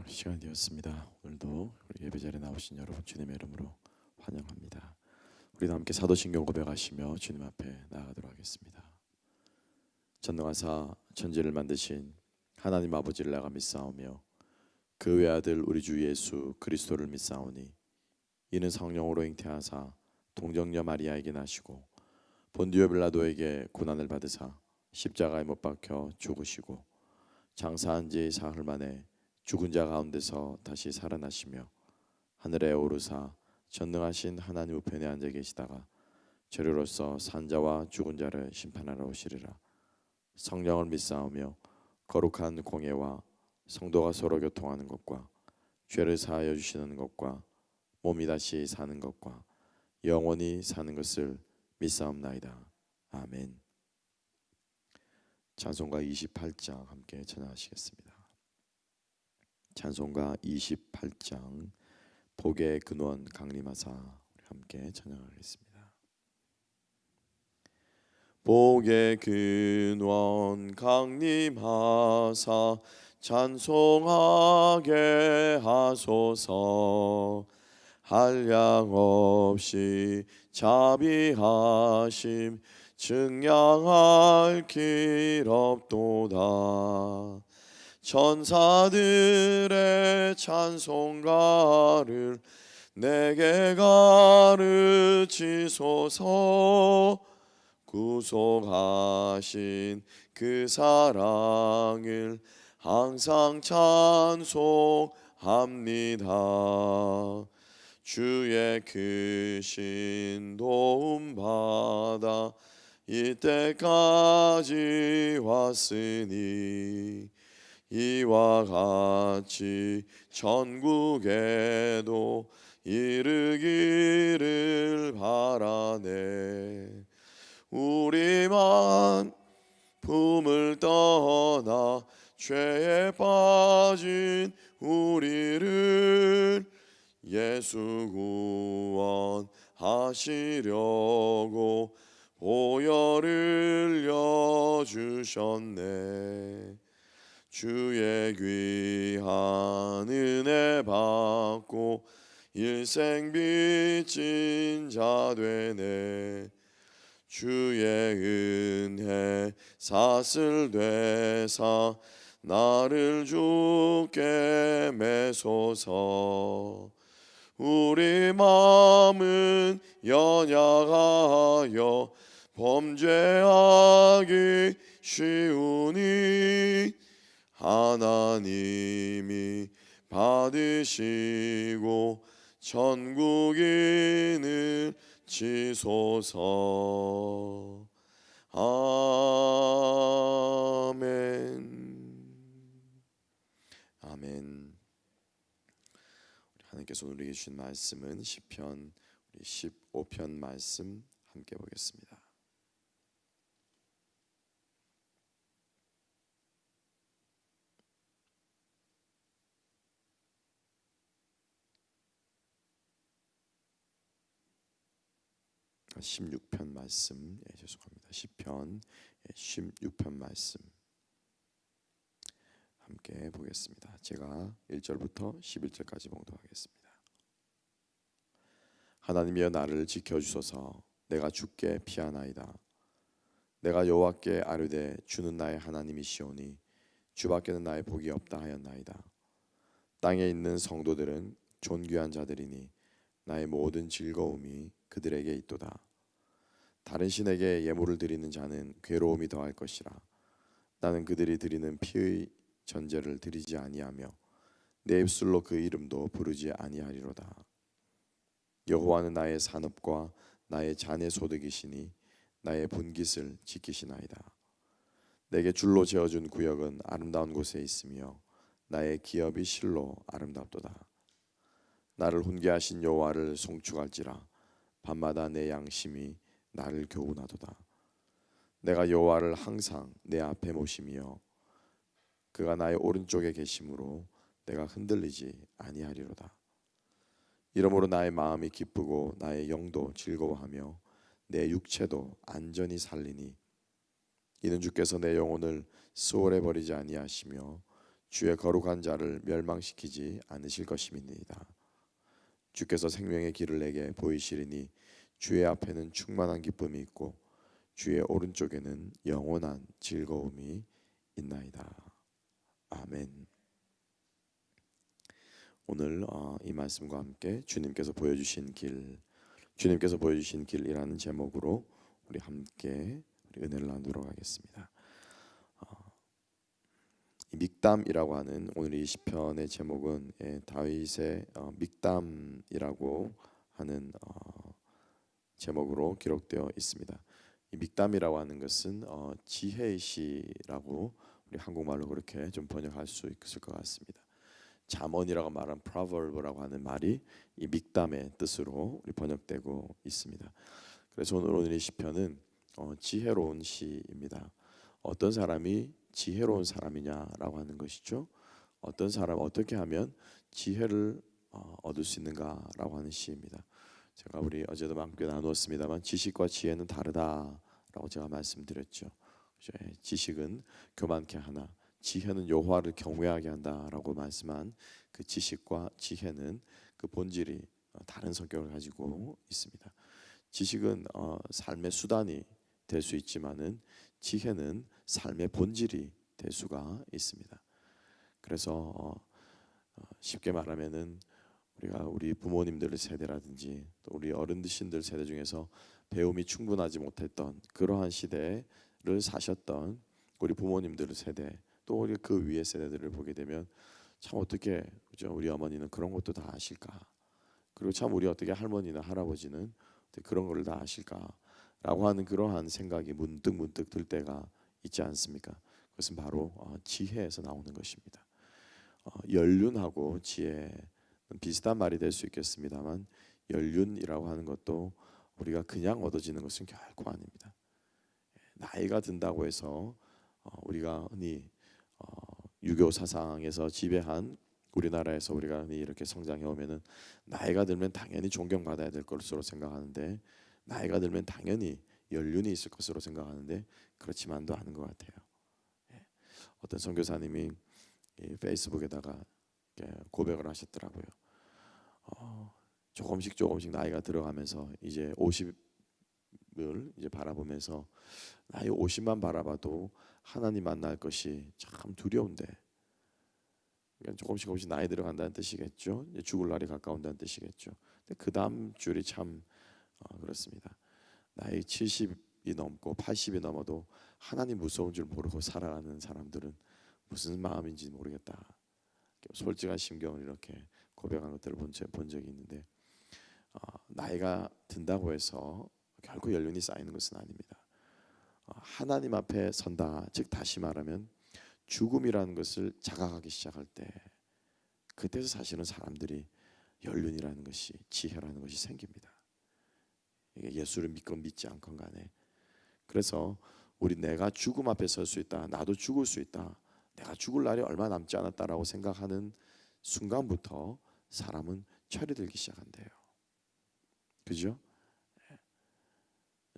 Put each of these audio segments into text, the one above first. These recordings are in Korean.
시간이 되었습니다. 오늘도 우리 예배 자리에 나오신 여러분 주님의 이름으로 환영합니다. 우리 함께 사도신경 고백하시며 주님 앞에 나아가도록 하겠습니다. 전능하사 천지를 만드신 하나님 아버지를 내가 믿사오며 그 외아들 우리 주 예수 그리스도를 믿사오니 이는 성령으로 잉태하사 동정녀 마리아에게 나시고 본디오 빌라도에게 고난을 받으사 십자가에 못 박혀 죽으시고 장사한 지 사흘 만에 죽은 자 가운데서 다시 살아나시며 하늘에 오르사 전능하신 하나님 우편에 앉아 계시다가 저리로서 산자와 죽은 자를 심판하러 오시리라. 성령을 믿사오며 거룩한 공예와 성도가 서로 교통하는 것과 죄를 사하여 주시는 것과 몸이 다시 사는 것과 영원히 사는 것을 믿사옵나이다. 아멘. 찬송가 28장 함께 찬양하시겠습니다. 찬송가 28장 복의 근원 강림하사 우리 함께 찬양하겠습니다. 복의 근원 강림하사 찬송하게 하소서. 한량 없이 자비하심 증량할 길 없도다. 천사들의 찬송가를 내게 가르치소서. 구속하신 그 사랑을 항상 찬송합니다. 주의 크신 도움 받아 이때까지 왔으니 이와 같이 천국에도 이르기를 바라네. 우리만 품을 떠나 죄에 빠진 우리를 예수 구원하시려고 보혈을 흘려주셨네. 주의 귀한 은혜 받고 일생 빚진 자 되네. 주의 은혜 사슬 되사 나를 주께 매소서. 우리 마음은 연약하여 범죄하기 쉬우니 하나님이 받으시고 천국인을 지소서. 아멘. 아멘. 하나님께서 우리에게 주신 말씀은 시편 15편 말씀 함께 보겠습니다. 죄송합니다. 시편 16편 말씀 함께 보겠습니다. 제가 1절부터 11절까지 봉독하겠습니다. 하나님이여 나를 지켜주소서. 내가 주께 피하나이다. 내가 여호와께 아뢰되 주는 나의 하나님이시오니 주밖에는 나의 복이 없다 하였나이다. 땅에 있는 성도들은 존귀한 자들이니 나의 모든 즐거움이 그들에게 있도다. 다른 신에게 예물을 드리는 자는 괴로움이 더할 것이라. 나는 그들이 드리는 피의 전제를 드리지 아니하며 내 입술로 그 이름도 부르지 아니하리로다. 여호와는 나의 산업과 나의 잔의 소득이시니 나의 분깃을 지키시나이다. 내게 줄로 재어준 구역은 아름다운 곳에 있으며 나의 기업이 실로 아름답도다. 나를 훈계하신 여호와를 송축할지라. 밤마다 내 양심이 나를 교훈하도다. 내가 여호와를 항상 내 앞에 모시며 그가 나의 오른쪽에 계심으로 내가 흔들리지 아니하리로다. 이러므로 나의 마음이 기쁘고 나의 영도 즐거워하며 내 육체도 안전히 살리니 이는 주께서 내 영혼을 수월해 버리지 아니하시며 주의 거룩한 자를 멸망시키지 않으실 것임이니이다. 주께서 생명의 길을 내게 보이시리니 주의 앞에는 충만한 기쁨이 있고 주의 오른쪽에는 영원한 즐거움이 있나이다. 아멘. 오늘 이 말씀과 함께 주님께서 보여주신 길이라는 제목으로 우리 함께 은혜를 나누도록 하겠습니다. 믹담이라고 하는 오늘 이 시편의 제목은 다윗의 믹담이라고 하는 제목으로 기록되어 있습니다. 이 믹담이라고 하는 것은 지혜의 시라고 우리 한국말로 그렇게 좀 번역할 수 있을 것 같습니다. 잠언이라고 말한 proverb라고 하는 말이 이 믹담의 뜻으로 우리 번역되고 있습니다. 그래서 오늘 이 시편은 지혜로운 시입니다. 어떤 사람이 지혜로운 사람이냐라고 하는 것이죠. 어떤 사람 어떻게 하면 지혜를 얻을 수 있는가라고 하는 시입니다. 제가 우리 어제도 함께 나누었습니다만 지식과 지혜는 다르다라고 제가 말씀드렸죠. 지식은 교만케 하나 지혜는 여호와를 경외하게 한다라고 말씀한 그 지식과 지혜는 그 본질이 다른 성격을 가지고 있습니다. 지식은 삶의 수단이 될 수 있지만은 지혜는 삶의 본질이 될 수가 있습니다. 그래서 쉽게 말하면은 우리 부모님들 세대라든지 또 우리 어른신들 세대 중에서 배움이 충분하지 못했던 그러한 시대를 사셨던 우리 부모님들 세대 또 우리 그 위의 세대들을 보게 되면 참 어떻게 그죠? 우리 어머니는 그런 것도 다 아실까? 그리고 참 우리 어떻게 할머니나 할아버지는 그런 걸 다 아실까라고 하는 그러한 생각이 문득 들 때가 있지 않습니까? 그것은 바로 지혜에서 나오는 것입니다. 연륜하고 지혜는 비슷한 말이 될 수 있겠습니다만 연륜이라고 하는 것도 우리가 그냥 얻어지는 것은 결코 아닙니다. 나이가 든다고 해서 우리가 흔히 유교 사상에서 지배한 우리나라에서 우리가 흔히 이렇게 성장해 오면은 나이가 들면 당연히 존경받아야 될 것으로 생각하는데 나이가 들면 당연히 연륜이 있을 것으로 생각하는데 그렇지만도 않은 것 같아요. 어떤 선교사님이 페이스북에다가 고백을 하셨더라고요. 조금씩 나이가 들어가면서 이제 50을 이제 바라보면서 나이 50만 바라봐도 하나님 만날 것이 참 두려운데 그러니까 조금씩 나이 들어간다는 뜻이겠죠. 이제 죽을 날이 가까운다는 뜻이겠죠. 근데 그 다음 줄이 참 그렇습니다. 나이 70이 넘고 80이 넘어도 하나님 무서운 줄 모르고 살아가는 사람들은 무슨 마음인지 모르겠다. 솔직한 심경을 이렇게 고백한 것들을 본 적이 있는데 나이가 든다고 해서 결코 연륜이 쌓이는 것은 아닙니다. 하나님 앞에 선다. 즉 다시 말하면 죽음이라는 것을 자각하기 시작할 때 그때서 사실은 사람들이 연륜이라는 것이 지혜라는 것이 생깁니다. 이게 예수를 믿건 믿지 않건 간에 그래서 내가 죽음 앞에 설 수 있다. 나도 죽을 수 있다. 내가 죽을 날이 얼마 남지 않았다라고 생각하는 순간부터 사람은 철이 들기 시작한대요. 그죠?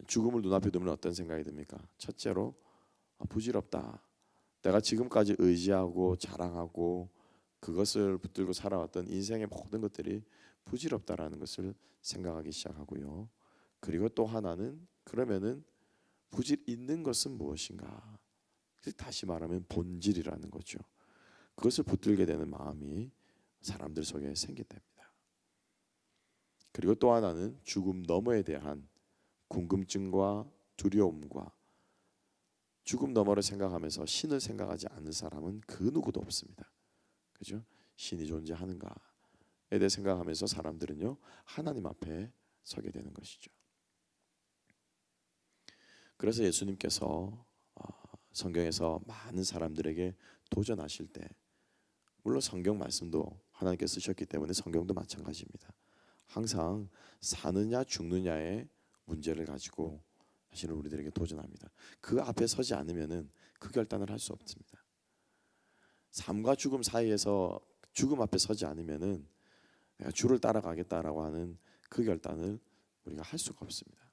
죽음을 눈앞에 두면 어떤 생각이 듭니까? 첫째로 부질없다. 내가 지금까지 의지하고 자랑하고 그것을 붙들고 살아왔던 인생의 모든 것들이 부질없다라는 것을 생각하기 시작하고요. 그리고 또 하나는 그러면은 부질 있는 것은 무엇인가? 다시 말하면 본질이라는 거죠. 그것을 붙들게 되는 마음이 사람들 속에 생긴답니다. 그리고 또 하나는 죽음 너머에 대한 궁금증과 두려움과 죽음 너머를 생각하면서 신을 생각하지 않는 사람은 그 누구도 없습니다. 그죠? 신이 존재하는가에 대해 생각하면서 사람들은요 하나님 앞에 서게 되는 것이죠. 그래서 예수님께서 성경에서 많은 사람들에게 도전하실 때 물론 성경 말씀도 하나님께서 쓰셨기 때문에 성경도 마찬가지입니다. 항상 사느냐 죽느냐의 문제를 가지고 사실은 우리들에게 도전합니다. 그 앞에 서지 않으면은 그 결단을 할 수 없습니다. 삶과 죽음 사이에서 죽음 앞에 서지 않으면은 내가 주를 따라가겠다라고 하는 그 결단을 우리가 할 수가 없습니다.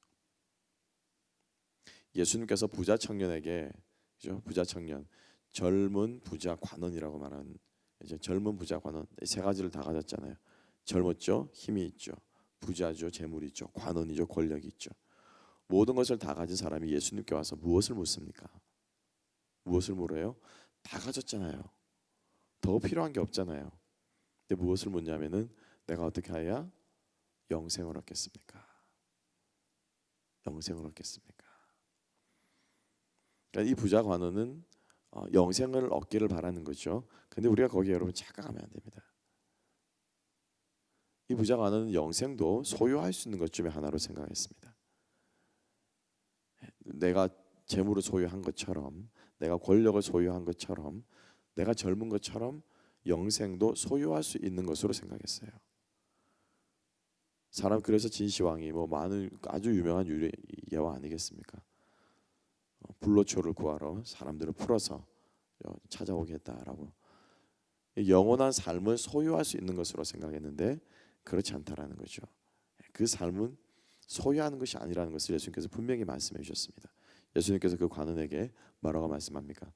예수님께서 부자 청년에게 그죠? 부자 청년 젊은 부자 관원이라고 말하는, 이제 젊은 부자 관원, 세 가지를 다 가졌잖아요. 젊었죠, 힘이 있죠, 부자죠, 재물이 있죠, 관원이죠, 권력이 있죠. 모든 것을 다 가진 사람이 예수님께 와서 무엇을 묻습니까? 무엇을 물어요? 다 가졌잖아요. 더 필요한 게 없잖아요. 근데 무엇을 묻냐면은 내가 어떻게 해야 영생을 얻겠습니까? 영생을 얻겠습니까? 그러니까 이 부자 관원은 영생을 얻기를 바라는 거죠. 근데 우리가 거기에 여러분 착각하면 안 됩니다. 이 부자 관원은 영생도 소유할 수 있는 것 중에 하나로 생각했습니다. 내가 재물을 소유한 것처럼, 내가 권력을 소유한 것처럼, 내가 젊은 것처럼 영생도 소유할 수 있는 것으로 생각했어요. 사람, 그래서 진시황이 뭐 많은 아주 유명한 예화 아니겠습니까? 불로초를 구하러 사람들을 풀어서 찾아오겠다라고. 영원한 삶을 소유할 수 있는 것으로 생각했는데 그렇지 않다라는 거죠. 그 삶은 소유하는 것이 아니라는 것을 예수님께서 분명히 말씀해 주셨습니다. 예수님께서 그 관원에게 뭐라고 말씀합니까?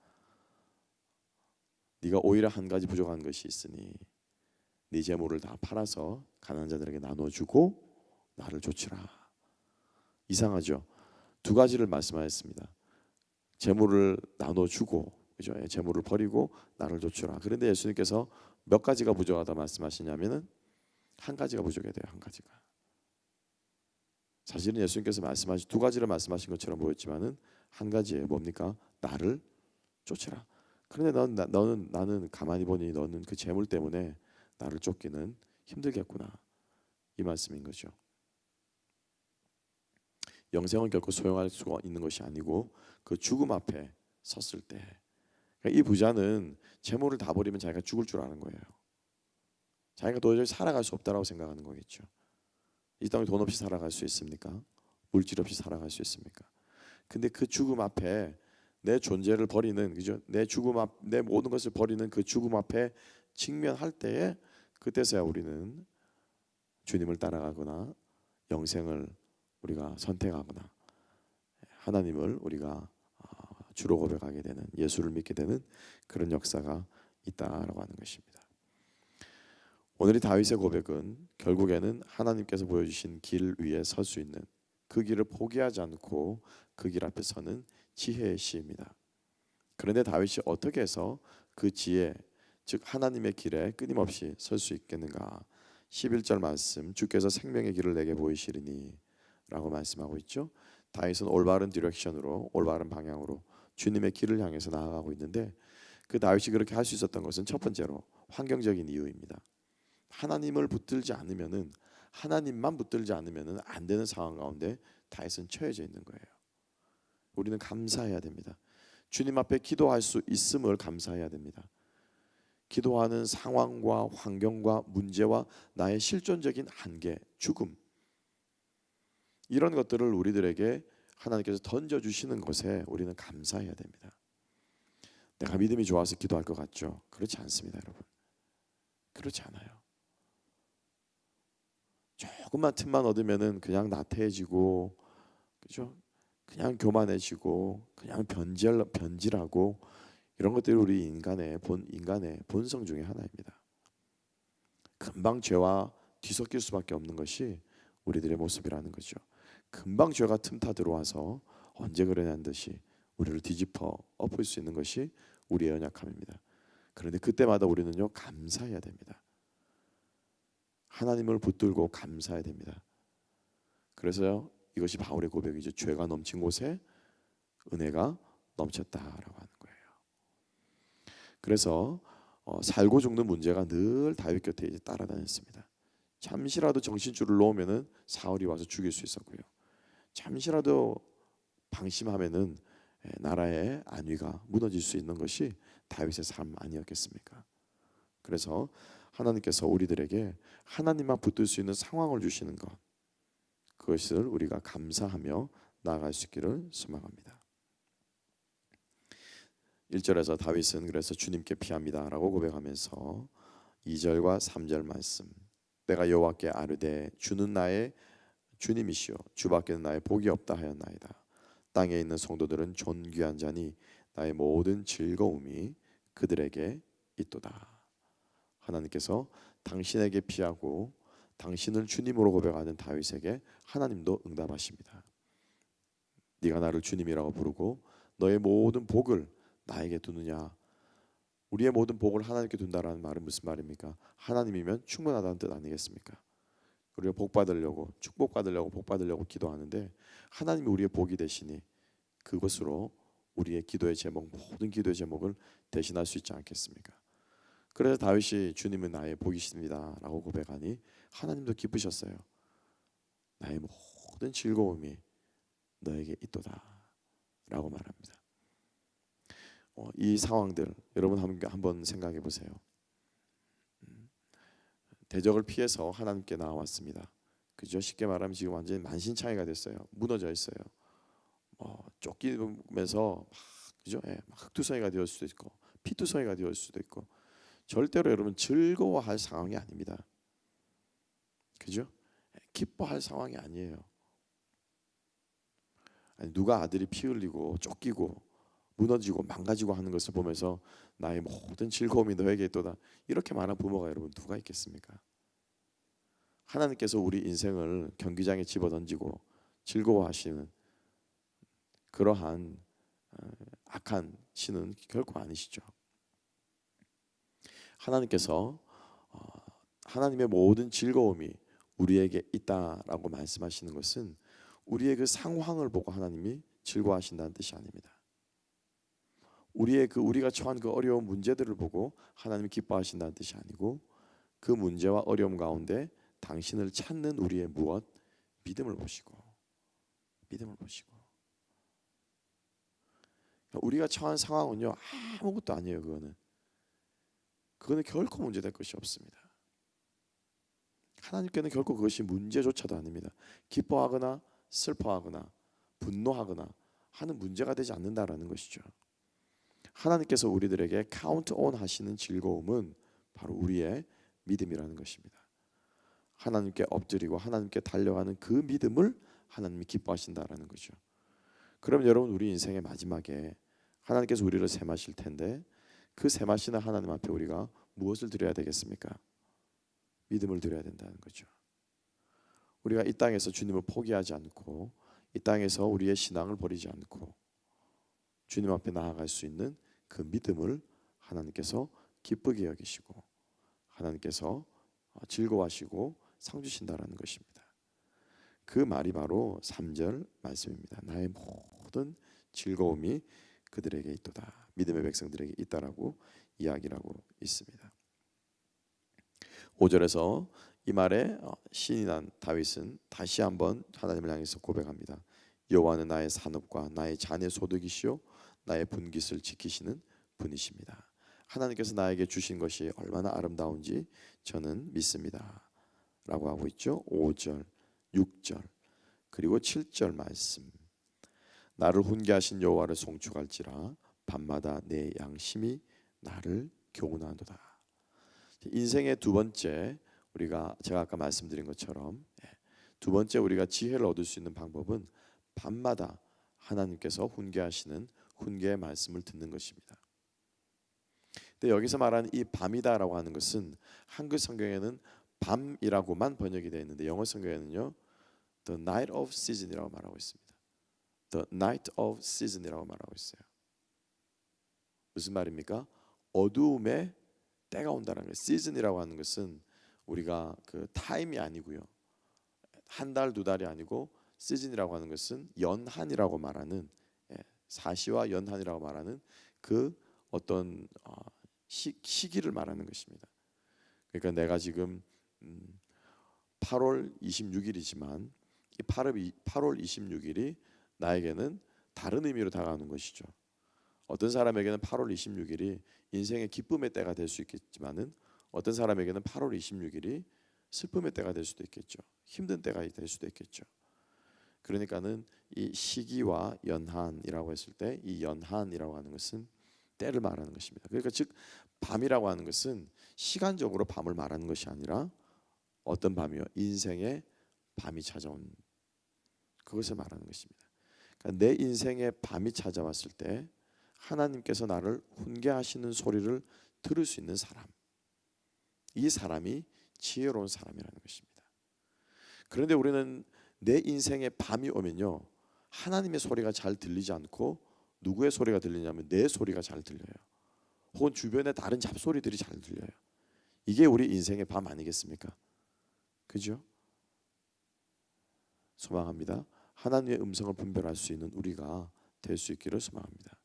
네가 오히려 한 가지 부족한 것이 있으니 네 재물을 다 팔아서 가난한 자들에게 나눠주고 나를 좇으라. 이상하죠? 두 가지를 말씀하셨습니다. 재물을 나눠주고, 그죠? 재물을 버리고 나를 좇으라. 그런데 예수님께서 몇 가지가 부족하다 말씀하시냐면은 한 가지가 부족해야 돼요. 한 가지가. 사실은 예수님께서 말씀하신 두 가지를 말씀하신 것처럼 보였지만은 한 가지예요. 뭡니까? 나를 쫓으라. 그런데 나는 가만히 보니 너는 그 재물 때문에 나를 쫓기는 힘들겠구나. 이 말씀인 거죠. 영생은 결코 소용할 수가 있는 것이 아니고 그 죽음 앞에 섰을 때, 그러니까 이 부자는 재물을 다 버리면 자기가 죽을 줄 아는 거예요. 자기가 도저히 살아갈 수 없다라고 생각하는 거겠죠. 이 땅에 돈 없이 살아갈 수 있습니까? 물질 없이 살아갈 수 있습니까? 근데 그 죽음 앞에 내 존재를 버리는, 그죠? 내 모든 것을 버리는 그 죽음 앞에 직면할 때에, 그때서야 우리는 주님을 따라가거나 영생을 우리가 선택하거나 하나님을 우리가 주로 고백하게 되는, 예수를 믿게 되는 그런 역사가 있다라고 하는 것입니다. 오늘 이 다윗의 고백은 결국에는 하나님께서 보여주신 길 위에 설 수 있는, 그 길을 포기하지 않고 그 길 앞에 서는 지혜의 시입니다. 그런데 다윗이 어떻게 해서 그 지혜, 즉 하나님의 길에 끊임없이 설 수 있겠는가? 11절 말씀, 주께서 생명의 길을 내게 보이시리니 라고 말씀하고 있죠. 다윗은 올바른 디렉션으로, 올바른 방향으로 주님의 길을 향해서 나아가고 있는데, 그 다윗이 그렇게 할 수 있었던 것은 첫 번째로 환경적인 이유입니다. 하나님을 붙들지 않으면은, 하나님만 붙들지 않으면은 안 되는 상황 가운데 다윗은 처해져 있는 거예요. 우리는 감사해야 됩니다. 주님 앞에 기도할 수 있음을 감사해야 됩니다. 기도하는 상황과 환경과 문제와 나의 실존적인 한계, 죽음, 이런 것들을 우리들에게 하나님께서 던져주시는 것에 우리는 감사해야 됩니다. 내가 믿음이 좋아서 기도할 것 같죠? 그렇지 않습니다, 여러분. 그렇지 않아요. 조금만 틈만 얻으면은 그냥 나태해지고, 그죠? 그냥 교만해지고, 그냥 변질하고, 이런 것들이 우리 인간의 본성 중에 하나입니다. 금방 죄와 뒤섞일 수밖에 없는 것이 우리들의 모습이라는 거죠. 금방 죄가 틈타 들어와서 언제 그러냐는 듯이 우리를 뒤집어 엎을 수 있는 것이 우리의 연약함입니다. 그런데 그때마다 우리는요, 감사해야 됩니다. 하나님을 붙들고 감사해야 됩니다. 그래서 이것이 바울의 고백이죠. 죄가 넘친 곳에 은혜가 넘쳤다라고 하는 거예요. 그래서 살고 죽는 문제가 늘 다윗 곁에 이제 따라다녔습니다. 잠시라도 정신줄을 놓으면은 사울이 와서 죽일 수 있었고요. 잠시라도 방심하면은 나라의 안위가 무너질 수 있는 것이 다윗의 삶 아니었겠습니까? 그래서 하나님께서 우리들에게 하나님만 붙들 수 있는 상황을 주시는 것, 그것을 우리가 감사하며 나아갈 수 있기를 소망합니다. 1절에서 다윗은 그래서 주님께 피합니다라고 고백하면서 2절과 3절 말씀, 내가 여호와께 아뢰되 주는 나의 주님이시오 주밖에는 나의 복이 없다 하였나이다. 땅에 있는 성도들은 존귀한 자니 나의 모든 즐거움이 그들에게 있도다. 하나님께서 당신에게 피하고 당신을 주님으로 고백하는 다윗에게 하나님도 응답하십니다. 네가 나를 주님이라고 부르고 너의 모든 복을 나에게 두느냐. 우리의 모든 복을 하나님께 둔다라는 말은 무슨 말입니까? 하나님이면 충분하다는 뜻 아니겠습니까? 우리가 복 받으려고 축복 받으려고 복 받으려고 기도하는데 하나님이 우리의 복이 되시니 그것으로 우리의 기도의 제목 모든 기도의 제목을 대신할 수 있지 않겠습니까? 그래서 다윗이 주님은 나의 복이십니다라고 고백하니 하나님도 기쁘셨어요. 나의 모든 즐거움이 너에게 있도다라고 말합니다. 이 상황들 여러분 한번 생각해 보세요. 대적을 피해서 하나님께 나왔습니다. 그죠? 쉽게 말하면 지금 완전히 만신창이가 됐어요. 무너져 있어요. 쫓기면서 그죠? 예, 흑투성이가 되었을 수도 있고 피투성이가 되었을 수도 있고 절대로 여러분 즐거워할 상황이 아닙니다. 그죠? 기뻐할 상황이 아니에요. 아니, 누가 아들이 피 흘리고 쫓기고 무너지고 망가지고 하는 것을 보면서 나의 모든 즐거움이 너에게 있도다 이렇게 말한 부모가 여러분 누가 있겠습니까? 하나님께서 우리 인생을 경기장에 집어던지고 즐거워하시는 그러한 악한 신은 결코 아니시죠. 하나님께서 하나님의 모든 즐거움이 우리에게 있다라고 말씀하시는 것은 우리의 그 상황을 보고 하나님이 즐거워하신다는 뜻이 아닙니다. 우리가 처한 그 어려운 문제들을 보고 하나님이 기뻐하신다는 뜻이 아니고 그 문제와 어려움 가운데 당신을 찾는 우리의 무엇? 믿음을 보시고 우리가 처한 상황은요 아무것도 아니에요. 그거는 결코 문제될 것이 없습니다. 하나님께는 결코 그것이 문제조차도 아닙니다. 기뻐하거나 슬퍼하거나 분노하거나 하는 문제가 되지 않는다라는 것이죠. 하나님께서 우리들에게 카운트 온 하시는 즐거움은 바로 우리의 믿음이라는 것입니다. 하나님께 엎드리고 하나님께 달려가는 그 믿음을 하나님이 기뻐하신다라는 거죠. 그럼 여러분 우리 인생의 마지막에 하나님께서 우리를 세마실 텐데 그 세마시는 하나님 앞에 우리가 무엇을 드려야 되겠습니까? 믿음을 드려야 된다는 거죠. 우리가 이 땅에서 주님을 포기하지 않고 이 땅에서 우리의 신앙을 버리지 않고 주님 앞에 나아갈 수 있는 그 믿음을 하나님께서 기쁘게 여기시고 하나님께서 즐거워하시고 상 주신다라는 것입니다. 그 말이 바로 3절 말씀입니다. 나의 모든 즐거움이 그들에게 있도다. 믿음의 백성들에게 있다라고 이야기를 하고 있습니다. 5절에서 이 말에 신이 난 다윗은 다시 한번 하나님을 향해서 고백합니다. 여호와는 나의 산업과 나의 잔의 소득이시요 나의 분깃을 지키시는 분이십니다. 하나님께서 나에게 주신 것이 얼마나 아름다운지 저는 믿습니다 라고 하고 있죠. 5절, 6절 그리고 7절 말씀. 나를 훈계하신 여호와를 송축할지라 밤마다 내 양심이 나를 교훈하도다. 인생의 두 번째 제가 아까 말씀드린 것처럼 두 번째 우리가 지혜를 얻을 수 있는 방법은 밤마다 하나님께서 훈계하시는 훈계의 말씀을 듣는 것입니다. 근데 여기서 말하는 이 밤이다라고 하는 것은 한글 성경에는 밤이라고만 번역이 되어 있는데 영어 성경에는요 The night of season이라고 말하고 있습니다. The night of season이라고 말하고 있어요. 무슨 말입니까? 어두움의 때가 온다는 거예요. 시즌이라고 하는 것은 우리가 그 타임이 아니고요. 한 달, 두 달이 아니고 시즌이라고 하는 것은 연한이라고 말하는 사시와 연한이라고 말하는 그 어떤 시기를 말하는 것입니다. 그러니까 내가 지금 8월 26일이지만 이 8월 26일이 나에게는 다른 의미로 다가오는 것이죠. 어떤 사람에게는 8월 26일이 인생의 기쁨의 때가 될 수 있겠지만은 어떤 사람에게는 8월 26일이 슬픔의 때가 될 수도 있겠죠. 힘든 때가 될 수도 있겠죠. 그러니까는 이 시기와 연한이라고 했을 때 이 연한이라고 하는 것은 때를 말하는 것입니다. 그러니까 즉 밤이라고 하는 것은 시간적으로 밤을 말하는 것이 아니라 어떤 밤이요? 인생의 밤이 찾아온 그것을 말하는 것입니다. 그러니까 내 인생의 밤이 찾아왔을 때 하나님께서 나를 훈계하시는 소리를 들을 수 있는 사람, 이 사람이 지혜로운 사람이라는 것입니다. 그런데 우리는 내 인생에 밤이 오면요, 하나님의 소리가 잘 들리지 않고 누구의 소리가 들리냐면 내 소리가 잘 들려요. 혹은 주변의 다른 잡소리들이 잘 들려요. 이게 우리 인생의 밤 아니겠습니까? 그죠? 소망합니다. 하나님의 음성을 분별할 수 있는 우리가 될 수 있기를 소망합니다.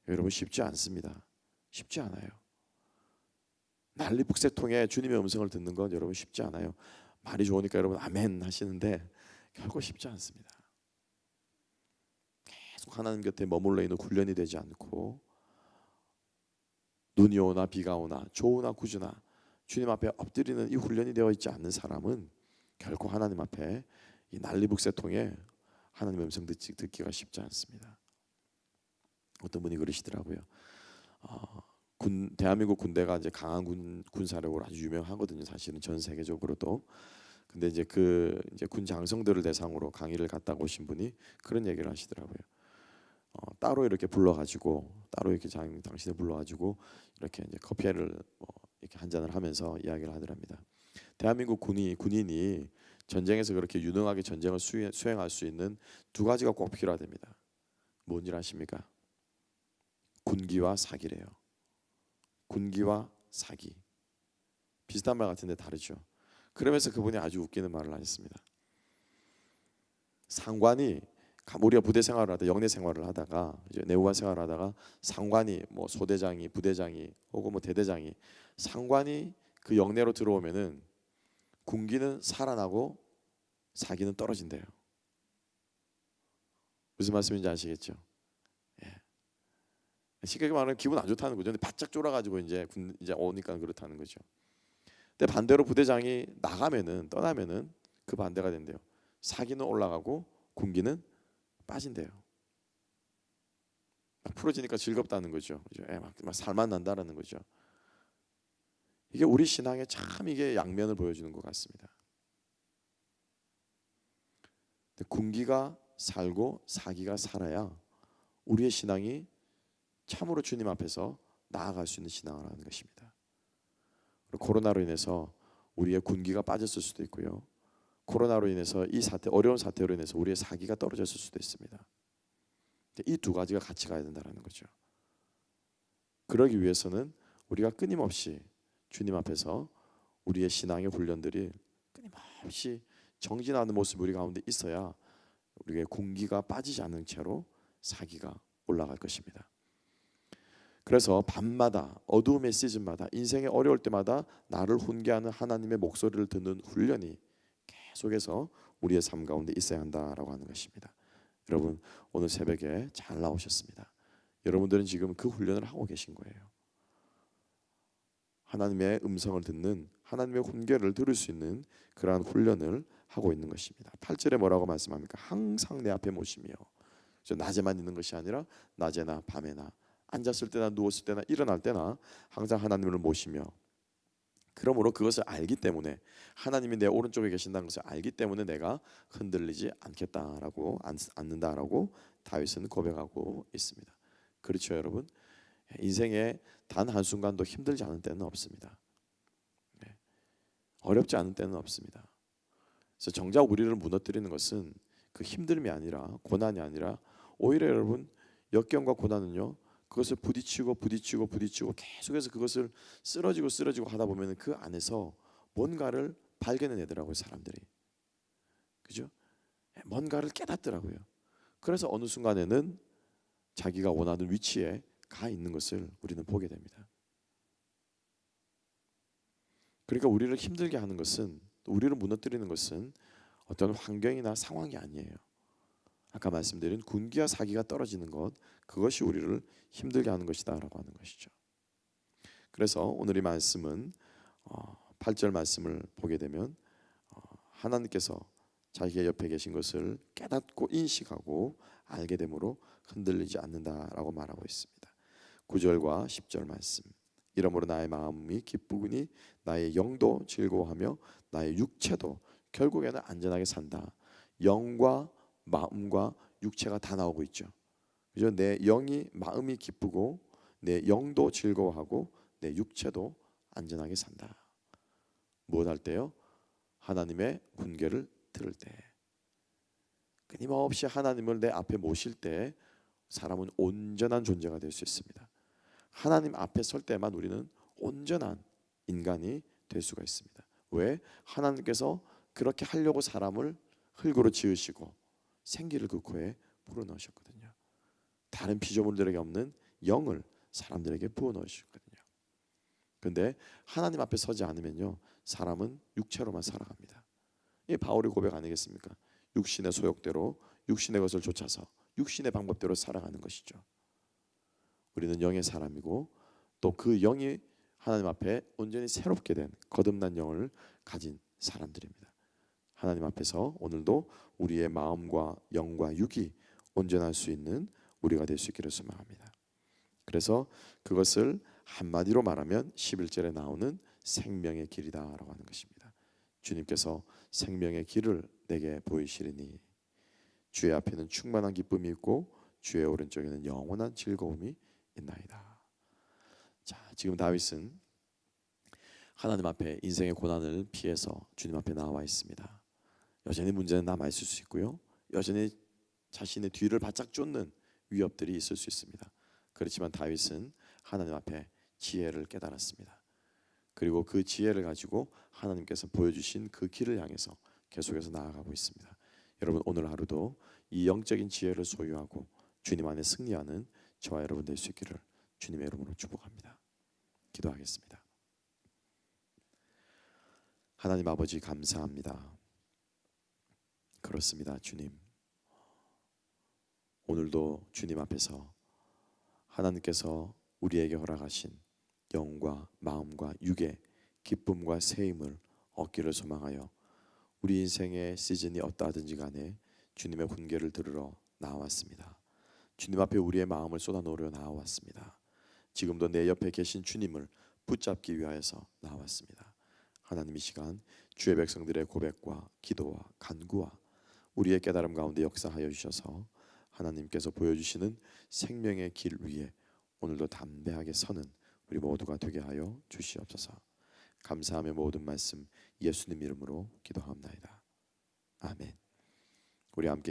여러분, 쉽지 않습니다. 쉽지 않아요. 난리북새통에 주님의 음성을 듣는 건 여러분 쉽지 않아요. 말이 좋으니까 여러분 아멘 하시는데 결코 쉽지 않습니다. 계속 하나님 곁에 머물러 있는 훈련이 되지 않고, 눈이 오나 비가 오나 좋으나 구주나 주님 앞에 엎드리는 이 훈련이 되어 있지 않는 사람은 결코 하나님 앞에 이 난리북새통에 하나님의 음성 듣기가 쉽지 않습니다. 어떤 분이 그러시더라고요. 대한민국 군대가 이제 강한 군사력으로 아주 유명하거든요. 사실은 전 세계적으로도. 근데 이제 군 장성들을 대상으로 강의를 갔다가 오신 분이 그런 얘기를 하시더라고요. 따로 이렇게 불러가지고, 따로 이렇게 당신을 불러가지고 이렇게 이제 커피를 이렇게 한 잔을 하면서 이야기를 하더랍니다. 대한민국 군인이 전쟁에서 그렇게 유능하게 전쟁을 수행할 수 있는 두 가지가 꼭 필요하답니다. 뭔지 아십니까? 군기와 사기래요. 군기와 사기. 비슷한 말 같은데 다르죠. 그러면서 그분이 아주 웃기는 말을 하셨습니다. 상관이, 우리가 부대 생활을 하다, 영내 생활을 하다가, 이제 내후관 생활을 하다가 상관이, 뭐 소대장이, 부대장이, 혹은 뭐 대대장이, 상관이 그 영내로 들어오면은 군기는 살아나고 사기는 떨어진대요. 무슨 말씀인지 아시겠죠? 예. 쉽게 말하면 기분 안 좋다는 거죠. 근데 바짝 쫄아가지고 이제 오니까 그렇다는 거죠. 근데 반대로 부대장이 떠나면은 그 반대가 된대요. 사기는 올라가고 군기는 빠진대요. 막 풀어지니까 즐겁다는 거죠. 막 살만 난다라는 거죠. 이게 우리 신앙의 참 이게 양면을 보여주는 것 같습니다. 군기가 살고 사기가 살아야 우리의 신앙이 참으로 주님 앞에서 나아갈 수 있는 신앙을 하는 것입니다. 코로나로 인해서 우리의 군기가 빠졌을 수도 있고요. 코로나로 인해서 이 어려운 사태로 인해서 우리의 사기가 떨어졌을 수도 있습니다. 이 두 가지가 같이 가야 된다는 거죠. 그러기 위해서는 우리가 끊임없이 주님 앞에서 우리의 신앙의 훈련들이 끊임없이 정진하는 모습이 우리 가운데 있어야 우리의 군기가 빠지지 않는 채로 사기가 올라갈 것입니다. 그래서 밤마다, 어두움의 시즌마다, 인생의 어려울 때마다 나를 훈계하는 하나님의 목소리를 듣는 훈련이 계속해서 우리의 삶 가운데 있어야 한다라고 하는 것입니다. 여러분, 오늘 새벽에 잘 나오셨습니다. 여러분들은 지금 그 훈련을 하고 계신 거예요. 하나님의 음성을 듣는, 하나님의 훈계를 들을 수 있는 그러한 훈련을 하고 있는 것입니다. 8절에 뭐라고 말씀합니까? 항상 내 앞에 모시며. 낮에만 있는 것이 아니라 낮에나 밤에나, 앉았을 때나 누웠을 때나 일어날 때나 항상 하나님을 모시며, 그러므로 그것을 알기 때문에, 하나님이 내 오른쪽에 계신다는 것을 알기 때문에 내가 흔들리지 않겠다라고, 않는다라고 다윗은 고백하고 있습니다. 그렇죠, 여러분? 인생에 단 한순간도 힘들지 않은 때는 없습니다. 어렵지 않은 때는 없습니다. 그래서 정작 우리를 무너뜨리는 것은 그 힘듦이 아니라, 고난이 아니라, 오히려 여러분, 역경과 고난은요, 그것을 부딪히고 계속해서 그것을 쓰러지고 하다 보면 그 안에서 뭔가를 발견해내더라고요, 사람들이. 그죠? 뭔가를 깨닫더라고요. 그래서 어느 순간에는 자기가 원하는 위치에 가 있는 것을 우리는 보게 됩니다. 그러니까 우리를 힘들게 하는 것은, 또 우리를 무너뜨리는 것은 어떤 환경이나 상황이 아니에요. 아까 말씀드린 군기와 사기가 떨어지는 것, 그것이 우리를 힘들게 하는 것이다라고 하는 것이죠. 그래서 오늘 이 말씀은 8절 말씀을 보게 되면 하나님께서 자기의 옆에 계신 것을 깨닫고 인식하고 알게 되므로 흔들리지 않는다라고 말하고 있습니다. 9절과 10절 말씀. 이러므로 나의 마음이 기쁘니 나의 영도 즐거워하며 나의 육체도 결국에는 안전하게 산다. 영과 마음과 육체가 다 나오고 있죠. 그죠? 내 영이 마음이 기쁘고 내 영도 즐거워하고 내 육체도 안전하게 산다. 무엇 할 때요? 하나님의 훈계를 들을 때. 끊임없이 하나님을 내 앞에 모실 때 사람은 온전한 존재가 될 수 있습니다. 하나님 앞에 설 때만 우리는 온전한 인간이 될 수가 있습니다. 왜? 하나님께서 그렇게 하려고 사람을 흙으로 지으시고 생기를 그 코에 불어넣으셨거든요. 다른 피조물들에게 없는 영을 사람들에게 부어넣으셨거든요. 그런데 하나님 앞에 서지 않으면요, 사람은 육체로만 살아갑니다. 이 바울의 고백 아니겠습니까? 육신의 소욕대로 육신의 것을 쫓아서 육신의 방법대로 살아가는 것이죠. 우리는 영의 사람이고 또 그 영이 하나님 앞에 온전히 새롭게 된 거듭난 영을 가진 사람들입니다. 하나님 앞에서 오늘도 우리의 마음과 영과 육이 온전할 수 있는 우리가 될 수 있기를 소망합니다. 그래서 그것을 한마디로 말하면 11절에 나오는 생명의 길이다라고 하는 것입니다. 주님께서 생명의 길을 내게 보이시리니 주의 앞에는 충만한 기쁨이 있고 주의 오른쪽에는 영원한 즐거움이 있나이다. 자, 지금 다윗은 하나님 앞에 인생의 고난을 피해서 주님 앞에 나와 있습니다. 여전히 문제는 남아 있을 수 있고요, 여전히 자신의 뒤를 바짝 쫓는 위협들이 있을 수 있습니다. 그렇지만 다윗은 하나님 앞에 지혜를 깨달았습니다. 그리고 그 지혜를 가지고 하나님께서 보여주신 그 길을 향해서 계속해서 나아가고 있습니다. 여러분, 오늘 하루도 이 영적인 지혜를 소유하고 주님 안에 승리하는 저와 여러분 될 수 있기를 주님의 이름으로 축복합니다. 기도하겠습니다. 하나님 아버지, 감사합니다. 그렇습니다. 주님, 오늘도 주님 앞에서 하나님께서 우리에게 허락하신 영과 마음과 육의 기쁨과 새 힘을 얻기를 소망하여 우리 인생의 시즌이 어떠하든지 간에 주님의 훈계를 들으러 나왔습니다. 주님 앞에 우리의 마음을 쏟아놓으려 나왔습니다. 지금도 내 옆에 계신 주님을 붙잡기 위하여서 나왔습니다. 하나님, 이 시간 주의 백성들의 고백과 기도와 간구와 우리의 깨달음 가운데 역사하여 주셔서 하나님께서 보여주시는 생명의 길 위에 오늘도 담대하게 서는 우리 모두가 되게 하여 주시옵소서. 감사하며 모든 말씀 예수님 이름으로 기도합나이다. 아멘. 우리 함께